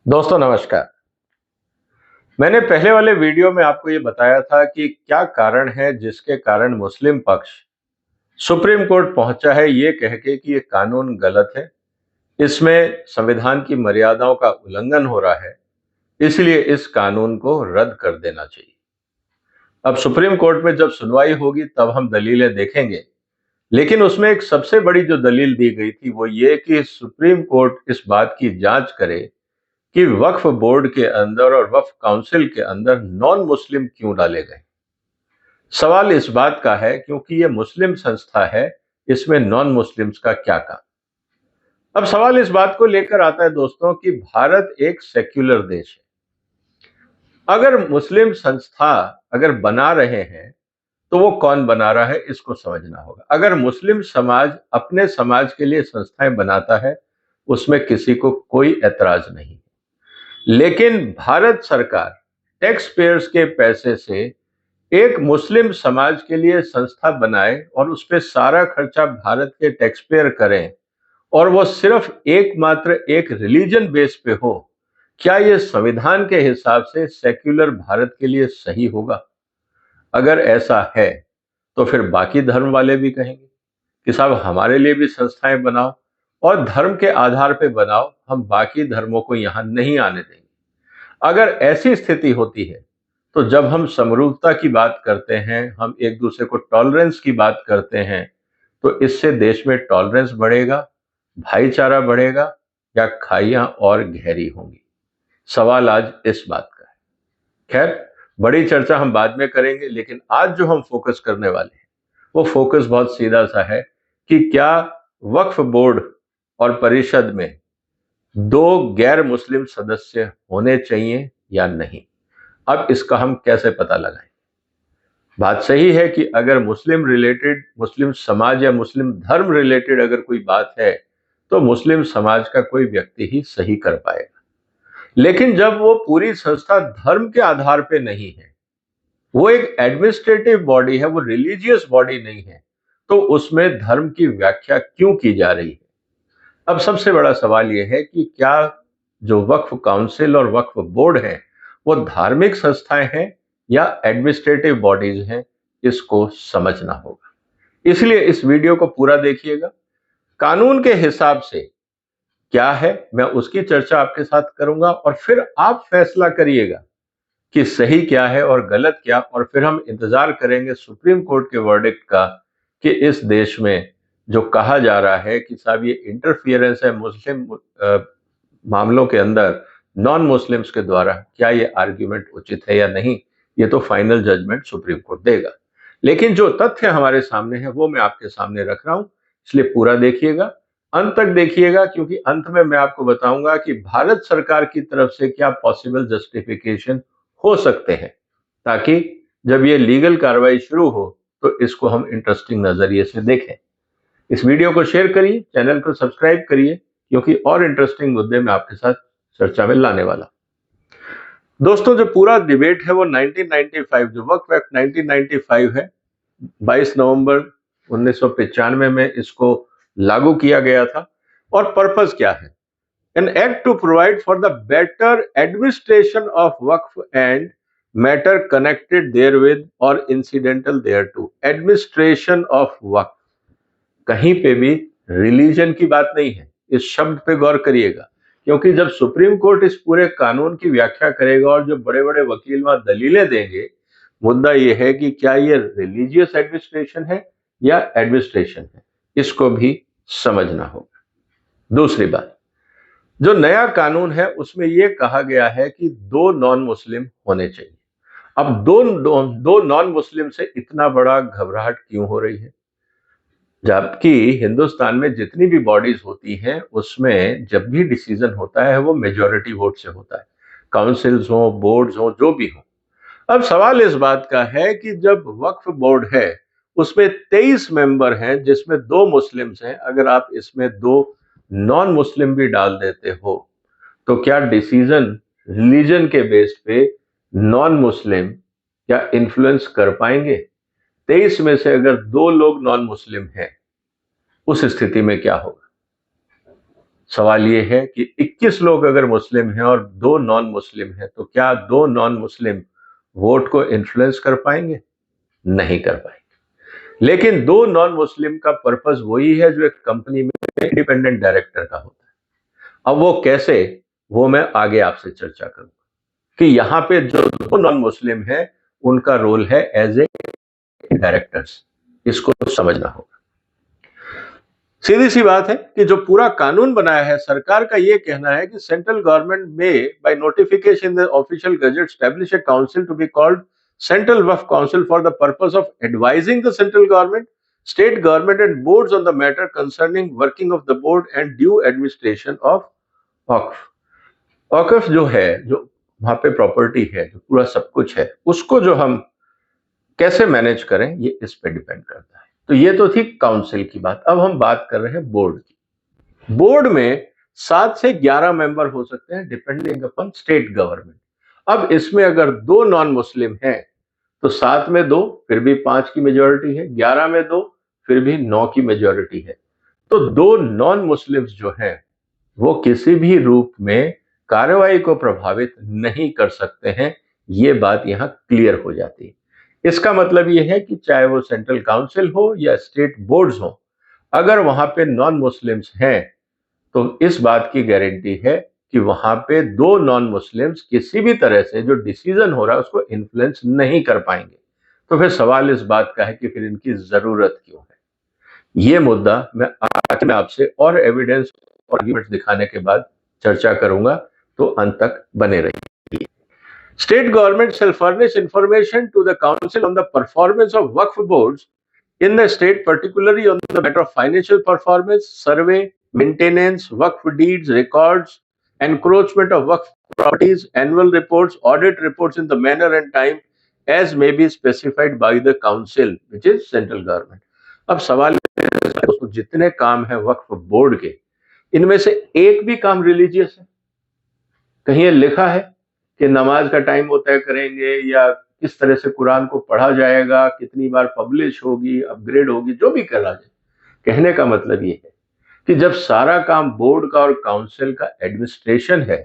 दोस्तों नमस्कार। मैंने पहले वाले वीडियो में आपको ये बताया था कि क्या कारण है जिसके कारण मुस्लिम पक्ष सुप्रीम कोर्ट पहुंचा है ये कह के कि ये कानून गलत है, इसमें संविधान की मर्यादाओं का उल्लंघन हो रहा है, इसलिए इस कानून को रद्द कर देना चाहिए। अब सुप्रीम कोर्ट में जब सुनवाई होगी तब हम दलीलें देखेंगे, लेकिन उसमें एक सबसे बड़ी जो दलील दी गई थी वो ये कि सुप्रीम कोर्ट इस बात की जांच करे कि वक्फ बोर्ड के अंदर और वक्फ काउंसिल के अंदर नॉन मुस्लिम क्यों डाले गए। सवाल इस बात का है क्योंकि ये मुस्लिम संस्था है, इसमें नॉन मुस्लिम्स का क्या काम। अब सवाल इस बात को लेकर आता है दोस्तों कि भारत एक सेक्युलर देश है। अगर मुस्लिम संस्था अगर बना रहे हैं तो वो कौन बना रहा है इसको समझना होगा। अगर मुस्लिम समाज अपने समाज के लिए संस्थाएं बनाता है उसमें किसी को कोई ऐतराज नहीं, लेकिन भारत सरकार टैक्स पेयर्स के पैसे से एक मुस्लिम समाज के लिए संस्था बनाए और उस पर सारा खर्चा भारत के टैक्स पेयर करें और वो सिर्फ एकमात्र एक रिलीजन बेस पे हो, क्या ये संविधान के हिसाब से सेक्युलर भारत के लिए सही होगा? अगर ऐसा है तो फिर बाकी धर्म वाले भी कहेंगे कि साहब हमारे लिए भी संस्थाएं बनाओ और धर्म के आधार पे बनाओ, हम बाकी धर्मों को यहां नहीं आने देंगे। अगर ऐसी स्थिति होती है तो जब हम समरूपता की बात करते हैं, हम एक दूसरे को टॉलरेंस की बात करते हैं, तो इससे देश में टॉलरेंस बढ़ेगा, भाईचारा बढ़ेगा या खाइयां और गहरी होंगी? सवाल आज इस बात का है। खैर, बड़ी चर्चा हम बाद में करेंगे, लेकिन आज जो हम फोकस करने वाले हैं वो फोकस बहुत सीधा सा है कि क्या वक्फ बोर्ड और परिषद में दो गैर मुस्लिम सदस्य होने चाहिए या नहीं। अब इसका हम कैसे पता लगाएं? बात सही है कि अगर मुस्लिम रिलेटेड, मुस्लिम समाज या मुस्लिम धर्म रिलेटेड अगर कोई बात है तो मुस्लिम समाज का कोई व्यक्ति ही सही कर पाएगा। लेकिन जब वो पूरी संस्था धर्म के आधार पे नहीं है, वो एक एडमिनिस्ट्रेटिव बॉडी है, वो रिलीजियस बॉडी नहीं है, तो उसमें धर्म की व्याख्या क्यों की जा रही है? अब सबसे बड़ा सवाल यह है कि क्या जो वक्फ काउंसिल और वक्फ बोर्ड है वो धार्मिक संस्थाएं हैं या एडमिनिस्ट्रेटिव बॉडीज हैं, इसको समझना होगा। इसलिए इस वीडियो को पूरा देखिएगा। कानून के हिसाब से क्या है मैं उसकी चर्चा आपके साथ करूंगा और फिर आप फैसला करिएगा कि सही क्या है और गलत क्या, और फिर हम इंतजार करेंगे सुप्रीम कोर्ट के वर्डिक्ट का कि इस देश में जो कहा जा रहा है कि साहब ये इंटरफियरेंस है मुस्लिम मामलों के अंदर नॉन मुस्लिम्स के द्वारा, क्या ये आर्ग्यूमेंट उचित है या नहीं, ये तो फाइनल जजमेंट सुप्रीम कोर्ट देगा। लेकिन जो तथ्य हमारे सामने है वो मैं आपके सामने रख रहा हूं, इसलिए पूरा देखिएगा, अंत तक देखिएगा, क्योंकि अंत में मैं आपको बताऊंगा कि भारत सरकार की तरफ से क्या पॉसिबल जस्टिफिकेशन हो सकते हैं, ताकि जब ये लीगल कार्रवाई शुरू हो तो इसको हम इंटरेस्टिंग नजरिए से देखें। इस वीडियो को शेयर करिए, चैनल को सब्सक्राइब करिए, क्योंकि और इंटरेस्टिंग मुद्दे मैं आपके साथ चर्चा में लाने वाला। दोस्तों, जो पूरा डिबेट है वो 1995, जो वक्फ एक्ट 1995 है, 22 नवंबर 1995 में इसको लागू किया गया था। और पर्पस क्या है? An act to provide for the better administration of waqf and matter connected therewith और incidental thereto. Administration of waqf, कहीं पे भी रिलीजन की बात नहीं है, इस शब्द पे गौर करिएगा, क्योंकि जब सुप्रीम कोर्ट इस पूरे कानून की व्याख्या करेगा और जो बड़े बड़े वकील वहां दलीलें देंगे, मुद्दा यह है कि क्या ये रिलीजियस एडमिनिस्ट्रेशन है या एडमिनिस्ट्रेशन है, इसको भी समझना होगा। दूसरी बात, जो नया कानून है उसमें यह कहा गया है कि दो नॉन मुस्लिम होने चाहिए। अब दो नॉन मुस्लिम से इतना बड़ा घबराहट क्यों हो रही है, जबकि हिंदुस्तान में जितनी भी बॉडीज होती हैं उसमें जब भी डिसीजन होता है वो मेजॉरिटी वोट से होता है, काउंसिल्स हो, बोर्ड्स हो, जो भी हो। अब सवाल इस बात का है कि जब वक्फ बोर्ड है उसमें 23 मेंबर हैं जिसमें दो मुस्लिम्स हैं, अगर आप इसमें दो नॉन मुस्लिम भी डाल देते हो तो क्या डिसीजन रिलीजन के बेस पे नॉन मुस्लिम क्या इन्फ्लुएंस कर पाएंगे? 23 में से अगर दो लोग नॉन मुस्लिम हैं, उस स्थिति में क्या होगा? सवाल ये है कि 21 लोग अगर मुस्लिम हैं और 2 नॉन मुस्लिम हैं, तो क्या 2 नॉन मुस्लिम वोट को इन्फ्लुएंस कर पाएंगे? नहीं कर पाएंगे। लेकिन 2 नॉन मुस्लिम का पर्पस वही है जो एक कंपनी में इंडिपेंडेंट डायरेक्टर का होता है। अब वो कैसे, वो मैं आगे आपसे चर्चा करूंगा कि यहाँ पे जो 2 नॉन मुस्लिम है उनका रोल है एज ए डायरेक्टर्स। इसको समझना होगा। सीधी सी बात है कि जो पूरा कानून बनाया है, सरकार का यह कहना है कि सेंट्रल गवर्नमेंट में by notification the official gazette establish a council to be called central waqf council for the purpose of advising the central government, state government and boards on the matter concerning working of the board and due administration of waqf. Waqf जो है, जो वहां पे property है, जो पूरा सब कुछ है, उसको जो हम कैसे मैनेज करें, ये इस पे डिपेंड करता है। तो ये तो थी काउंसिल की बात। अब हम बात कर रहे हैं बोर्ड की। बोर्ड में 7 से 11 मेंबर हो सकते हैं डिपेंडिंग अपॉन स्टेट गवर्नमेंट। अब इसमें अगर 2 नॉन मुस्लिम हैं तो 7 में 2 फिर भी 5 की मेजोरिटी है, 11 में 2 फिर भी 9 की मेजोरिटी है। तो 2 नॉन मुस्लिम्स जो हैं वो किसी भी रूप में कार्रवाई को प्रभावित नहीं कर सकते हैं। ये बात यहां क्लियर हो जाती है। इसका मतलब यह है कि चाहे वो सेंट्रल काउंसिल हो या स्टेट बोर्ड्स हो, अगर वहां पे नॉन मुस्लिम्स हैं तो इस बात की गारंटी है कि वहां पे 2 नॉन मुस्लिम्स किसी भी तरह से जो डिसीजन हो रहा है उसको इन्फ्लुएंस नहीं कर पाएंगे। तो फिर सवाल इस बात का है कि फिर इनकी जरूरत क्यों है। ये मुद्दा मैं आज में आपसे और एविडेंस और आर्गुमेंट्स दिखाने के बाद चर्चा करूंगा, तो अंत तक बने रहिए। State government shall furnish information to the council on the performance of Waqf boards in the state, particularly on the matter of financial performance, survey, maintenance, Waqf deeds, records, encroachment of Waqf properties, annual reports, audit reports in the manner and time as may be specified by the council, which is central government. अब सवाल जितने काम है वक्फ board के, इनमें से एक भी काम रिलीजियस है? कहीं लिखा है कि नमाज का टाइम वो तय करेंगे या किस तरह से कुरान को पढ़ा जाएगा, कितनी बार पब्लिश होगी, अपग्रेड होगी, जो भी करा जाए। कहने का मतलब ये है कि जब सारा काम बोर्ड का और काउंसिल का एडमिनिस्ट्रेशन है,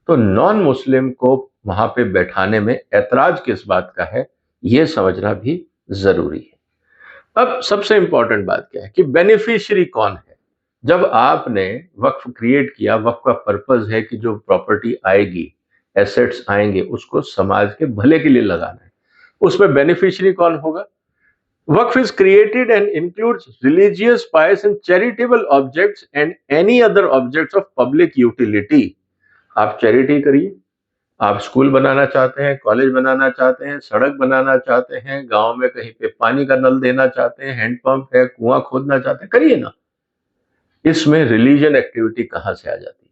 तो नॉन मुस्लिम को वहां पे बैठाने में ऐतराज किस बात का है, ये समझना भी जरूरी है। अब सबसे इंपॉर्टेंट बात क्या है कि बेनिफिशियरी कौन है। जब आपने वक्फ क्रिएट किया, वक्फ का पर्पस है कि जो प्रॉपर्टी आएगी, एसेट्स आएंगे, उसको समाज के भले के लिए लगाना है। उसमें बेनिफिशियरी कौन होगा? Waqf is created and includes religious, pious and charitable objects and any other objects of public utility. आप चैरिटी करिए, आप स्कूल बनाना चाहते हैं, कॉलेज बनाना चाहते हैं, सड़क बनाना चाहते हैं, गांव में कहीं पे पानी का नल देना चाहते हैं, हैंडपंप है, कुआं खोदना चाहते हैं, करिए ना। इसमें रिलीजन एक्टिविटी कहां से आ जाती है?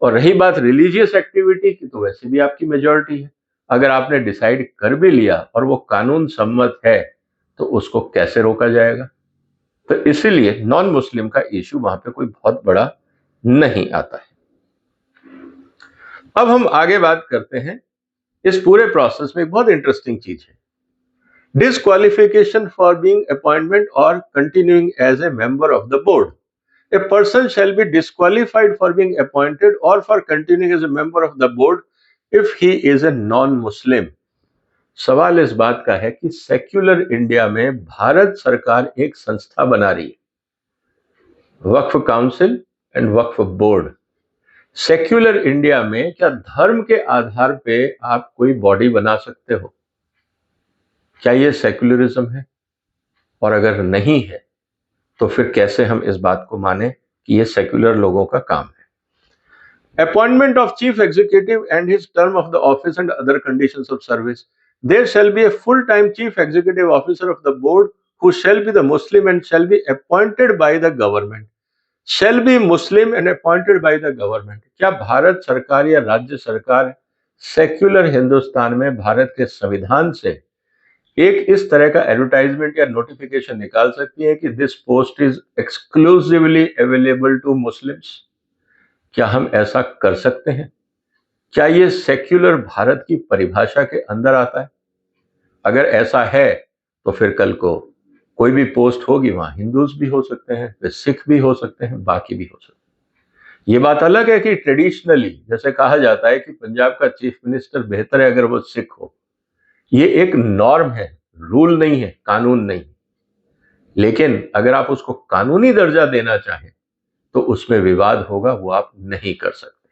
और रही बात रिलीजियस एक्टिविटी की, तो वैसे भी आपकी मेजॉरिटी है। अगर आपने डिसाइड कर भी लिया और वो कानून सम्मत है, तो उसको कैसे रोका जाएगा? तो इसीलिए नॉन मुस्लिम का इश्यू वहां पे कोई बहुत बड़ा नहीं आता है। अब हम आगे बात करते हैं। इस पूरे प्रोसेस में एक बहुत इंटरेस्टिंग चीज है, डिसक्वालिफिकेशन फॉर बीइंग अपॉइंटमेंट और continuing as a member of the board. A person shall be disqualified for being appointed or for continuing as a member of the board if he is a non-Muslim. सवाल इस बात का है कि secular India में भारत सरकार एक संस्था बना रही है, waqf council and waqf board. Secular India में क्या धर्म के आधार पे आप कोई बॉडी बना सकते हो? क्या ये सेक्युलरिज्म है? और अगर नहीं है तो फिर कैसे हम इस बात को माने कि ये सेक्युलर लोगों का काम है? Appointment of chief executive and his term of the office and other conditions of service. There shall be a full time chief executive officer of the board who shall be the Muslim and shall be appointed by the government. Shall be Muslim and appointed by the government. क्या भारत सरकार या राज्य सरकार secular Hindustan में भारत के संविधान से एक इस तरह का एडवर्टाइजमेंट या नोटिफिकेशन निकाल सकती है कि this post is exclusively available to Muslims? क्या हम ऐसा कर सकते हैं? क्या ये सेक्युलर भारत की परिभाषा के अंदर आता है? अगर ऐसा है तो फिर कल को कोई भी पोस्ट होगी, वहां हिंदूज भी हो सकते हैं, वे सिख भी हो सकते हैं, बाकी भी हो सकते हैं। ये बात अलग है कि ट्रेडिशनली जैसे कहा जाता है कि पंजाब का चीफ मिनिस्टर बेहतर है अगर वो सिख हो, ये एक नॉर्म है, रूल नहीं है, कानून नहीं। लेकिन अगर आप उसको कानूनी दर्जा देना चाहें तो उसमें विवाद होगा, वो आप नहीं कर सकते।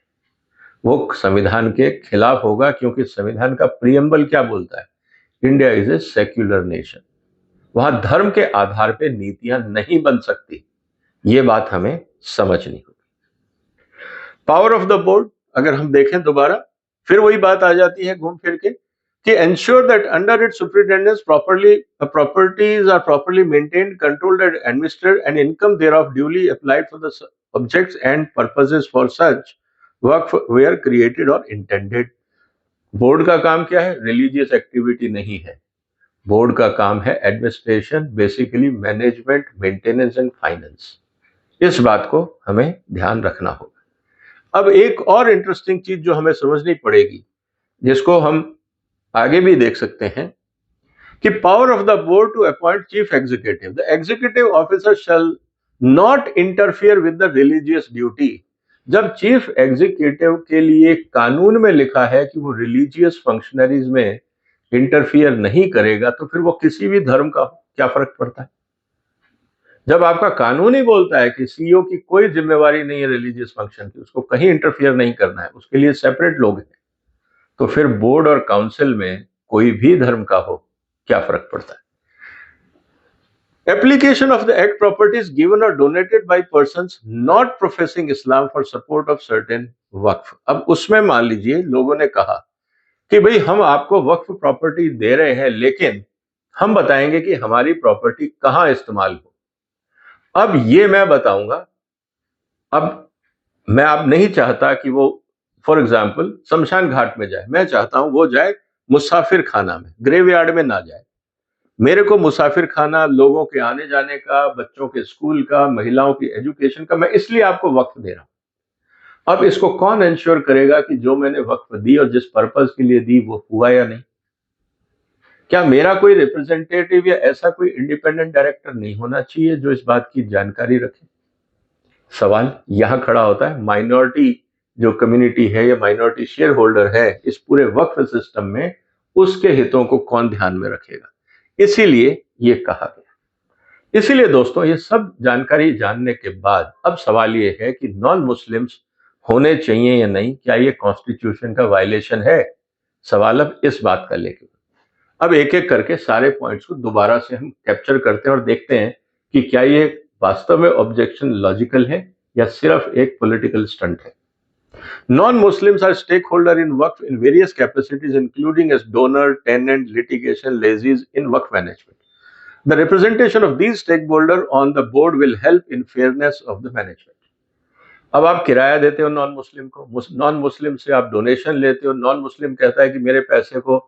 वो संविधान के खिलाफ होगा, क्योंकि संविधान का प्रियम्बल क्या बोलता है? India is a secular nation. वहां धर्म के आधार पे नीतियां नहीं बन सकती। ये बात हमें समझनी होगी। पावर ऑफ द बोर्ड अगर हम देखें दोबारा, फिर वही बात आ जाती है घूम फिर के कि ensure that under it superintendence properly properties are properly maintained, controlled and administered and income thereof duly applied for the objects and purposes for such work were created और इंटेंडेड। बोर्ड का काम क्या है? रिलीजियस एक्टिविटी नहीं है। Board का काम है administration, basically management, maintenance and finance. इस बात को हमें ध्यान रखना होगा। अब एक और इंटरेस्टिंग चीज जो हमें समझनी पड़ेगी, जिसको हम आगे भी देख सकते हैं, कि power of the board to appoint chief executive, the executive officer shall not interfere with the religious duty. जब चीफ एग्जीक्यूटिव के लिए कानून में लिखा है कि वो रिलीजियस फंक्शनरीज में इंटरफियर नहीं करेगा, तो फिर वो किसी भी धर्म का क्या फर्क पड़ता है? जब आपका कानून ही बोलता है कि सीईओ की कोई जिम्मेवारी नहीं है रिलीजियस फंक्शन की, उसको कहीं इंटरफियर नहीं करना है, उसके लिए सेपरेट लोग हैं, तो फिर बोर्ड और काउंसिल में कोई भी धर्म का हो, क्या फर्क पड़ता है? Application of the act properties given or donated by persons not professing Islam for support of certain वक्फ। अब उसमें मान लीजिए लोगों ने कहा कि भाई हम आपको वक्फ प्रॉपर्टी दे रहे हैं, लेकिन हम बताएंगे कि हमारी प्रॉपर्टी कहां इस्तेमाल हो। अब ये मैं बताऊंगा। अब मैं आप नहीं चाहता कि वो फॉर एग्जाम्पल शमशान घाट में जाए, मैं चाहता हूं वो जाए मुसाफिर खाना में, ग्रेवयार्ड में ना जाए। मेरे को मुसाफिर खाना, लोगों के आने जाने का, बच्चों के स्कूल का, महिलाओं की एजुकेशन का, मैं इसलिए आपको वक्फ दे रहा हूं। अब इसको कौन इंश्योर करेगा कि जो मैंने वक्फ दी और जिस पर्पज के लिए दी वो हुआ या नहीं? क्या मेरा कोई रिप्रेजेंटेटिव या ऐसा कोई इंडिपेंडेंट डायरेक्टर नहीं होना चाहिए जो इस बात की जानकारी रखे? सवाल यहां खड़ा होता है, माइनॉरिटी जो कम्युनिटी है या माइनॉरिटी शेयर होल्डर है इस पूरे वक्फ सिस्टम में, उसके हितों को कौन ध्यान में रखेगा? इसीलिए ये कहा गया। इसीलिए दोस्तों, ये सब जानकारी जानने के बाद अब सवाल ये है कि नॉन मुस्लिम्स होने चाहिए या नहीं, क्या ये कॉन्स्टिट्यूशन का वायलेशन है? सवाल अब इस बात का लेके, अब एक एक करके सारे पॉइंट्स को दोबारा से हम कैप्चर करते हैं और देखते हैं कि क्या ये वास्तव में ऑब्जेक्शन लॉजिकल है या सिर्फ एक पॉलिटिकल स्टंट है। Non-Muslims are stakeholder in Waqf in various capacities, including as donor, tenant, litigation, lessees in Waqf management. The representation of these stakeholders on the board will help in fairness of the management. अब आप किराया देते हो non Muslim को, non Muslim से आप donation लेते हो, नॉन मुस्लिम कहता है कि मेरे पैसे को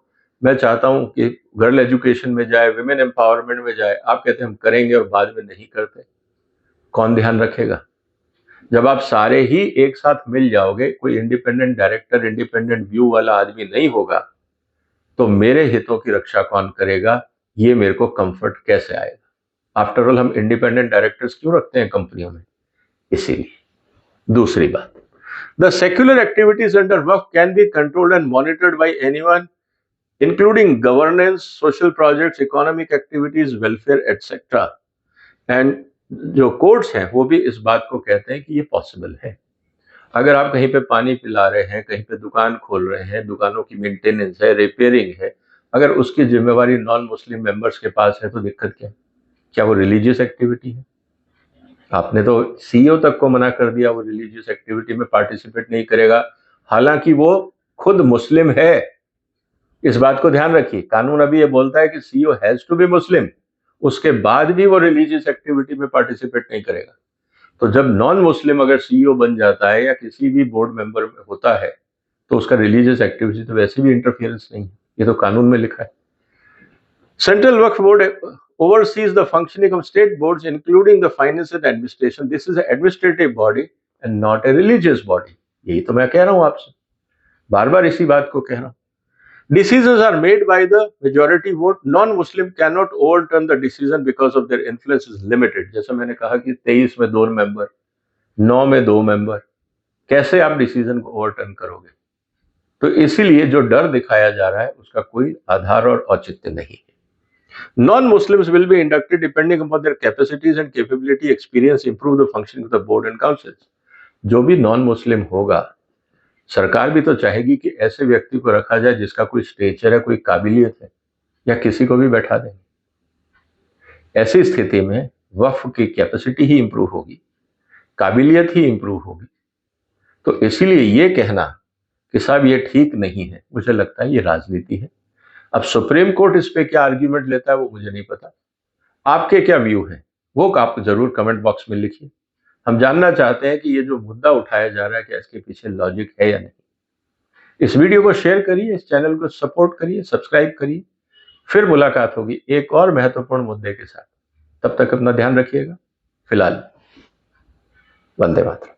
मैं चाहता हूं कि गर्ल एजुकेशन में जाए, विमेन एम्पावरमेंट में जाए, आप कहते हैं हम करेंगे और बाद में नहीं करते। कौन ध्यान रखेगा? जब आप सारे ही एक साथ मिल जाओगे, कोई इंडिपेंडेंट डायरेक्टर, इंडिपेंडेंट व्यू वाला आदमी नहीं होगा, तो मेरे हितों की रक्षा कौन करेगा? ये मेरे को कंफर्ट कैसे आएगा? आफ्टर ऑल हम इंडिपेंडेंट डायरेक्टर्स क्यों रखते हैं कंपनियों में? इसीलिए। दूसरी बात, the secular activities under Waqf can be controlled and monitored by anyone, including governance, social projects, economic activities, welfare etcetera. And जो कोर्ट्स हैं वो भी इस बात को कहते हैं कि ये पॉसिबल है। अगर आप कहीं पे पानी पिला रहे हैं, कहीं पे दुकान खोल रहे हैं, दुकानों की मेंटेनेंस है, रिपेयरिंग है, अगर उसकी जिम्मेवारी नॉन मुस्लिम मेंबर्स के पास है तो दिक्कत क्या है? क्या वो रिलीजियस एक्टिविटी है? आपने तो सीईओ तक को मना कर दिया, वो रिलीजियस एक्टिविटी में पार्टिसिपेट नहीं करेगा, हालांकि वो खुद मुस्लिम है। इस बात को ध्यान रखिए, कानून अभी ये बोलता है कि सीईओ हैज टू बी मुस्लिम, उसके बाद भी वो रिलीजियस एक्टिविटी में पार्टिसिपेट नहीं करेगा। तो जब नॉन मुस्लिम अगर सीईओ बन जाता है या किसी भी बोर्ड मेंबर में होता है, तो उसका रिलीजियस एक्टिविटी तो वैसे भी इंटरफियरेंस नहीं है, ये तो कानून में लिखा है। Central Waqf board oversees the functioning of state boards, including the finance and administration. This is an administrative body and not a religious body. यही तो मैं कह रहा हूं आपसे, बार बार इसी बात को कह रहा हूं। Decisions are made by the majority vote. Non-Muslim cannot overturn the decision because of their influence is limited. जैसा मैंने कहा कि 23 में 2 मेंबर, 9 में 2 मेंबर, कैसे आप डिसीजन को ओवरटर्न करोगे? तो इसीलिए जो डर दिखाया जा रहा है उसका कोई आधार और औचित्य नहीं है। Non-Muslims will be inducted depending upon their capacities and capability, experience, improve the functioning of the board and councils. जो भी नॉन मुस्लिम होगा, सरकार भी तो चाहेगी कि ऐसे व्यक्ति को रखा जाए जिसका कोई स्टेचर है, कोई काबिलियत है, या किसी को भी बैठा देंगे। ऐसी स्थिति में वक्फ की कैपेसिटी ही इंप्रूव होगी, काबिलियत ही इंप्रूव होगी। तो इसीलिए ये कहना कि साहब ये ठीक नहीं है, मुझे लगता है ये राजनीति है। अब सुप्रीम कोर्ट इस पे क्या आर्ग्यूमेंट लेता है वो मुझे नहीं पता। आपके क्या व्यू है वो आप जरूर कमेंट बॉक्स में लिखिए। हम जानना चाहते हैं कि ये जो मुद्दा उठाया जा रहा है क्या इसके पीछे लॉजिक है या नहीं। इस वीडियो को शेयर करिए, इस चैनल को सपोर्ट करिए, सब्सक्राइब करिए। फिर मुलाकात होगी एक और महत्वपूर्ण मुद्दे के साथ। तब तक अपना ध्यान रखिएगा। फिलहाल वंदे मातरम।